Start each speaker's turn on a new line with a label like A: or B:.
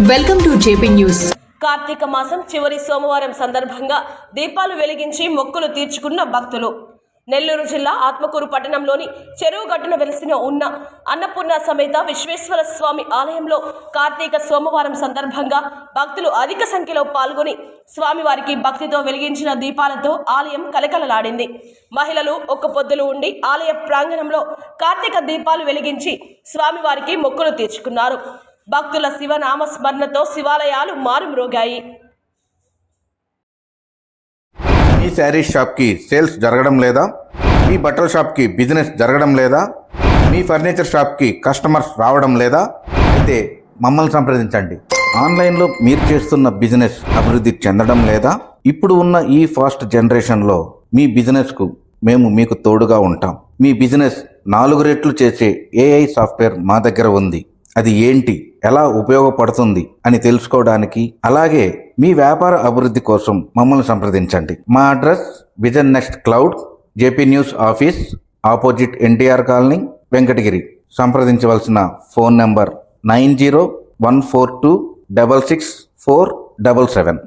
A: Welcome to JP news.
B: కార్తీక మాసం చివరి సోమవారం సందర్భంగా దీపాలు వెలిగించి మొక్కులు తీర్చుకున్న భక్తులు. నెల్లూరు జిల్లా ఆత్మకూరు పట్టణంలోని చెరువు గట్టున వెలిసిన ఉన్న అన్నపూర్ణ సమేత విశ్వేశ్వర స్వామి ఆలయంలో కార్తీక సోమవారం సందర్భంగా భక్తులు అధిక సంఖ్యలో పాల్గొని స్వామివారికి భక్తితో వెలిగించిన దీపాలతో ఆలయం కలకలలాడింది. మహిళలు ఒక్క పొద్దులు ఉండి ఆలయ ప్రాంగణంలో కార్తీక దీపాలు వెలిగించి స్వామివారికి మొక్కులు తీర్చుకున్నారు. భక్తుల శివనామ స్మరణతో శివాలయాలు మారుమ్రోగాయి.
C: మీ శారీస్ షాప్కి సేల్స్ జరగడం లేదా? మీ బట్టల షాప్కి బిజినెస్ జరగడం లేదా? మీ ఫర్నిచర్ షాప్కి కస్టమర్స్ రావడం లేదా? అయితే మమ్మల్ని సంప్రదించండి. ఆన్లైన్లో మీరు చేస్తున్న బిజినెస్ అభివృద్ధి చెందడం లేదా? ఇప్పుడు ఉన్న ఈ ఫాస్ట్ జనరేషన్లో మీ బిజినెస్కు మేము మీకు తోడుగా ఉంటాం. మీ బిజినెస్ 4 రెట్లు చేసే AI సాఫ్ట్వేర్ మా దగ్గర ఉంది. అది ఏంటి, ఎలా ఉపయోగపడుతుంది అని తెలుసుకోవడానికి, అలాగే మీ వ్యాపార అభివృద్ధి కోసం మమ్మల్ని సంప్రదించండి. మా address vision next cloud, JP news office, opposite NTR colony, Venkatagiri. సంప్రదించవలసిన ఫోన్ నెంబర్ 9014266477.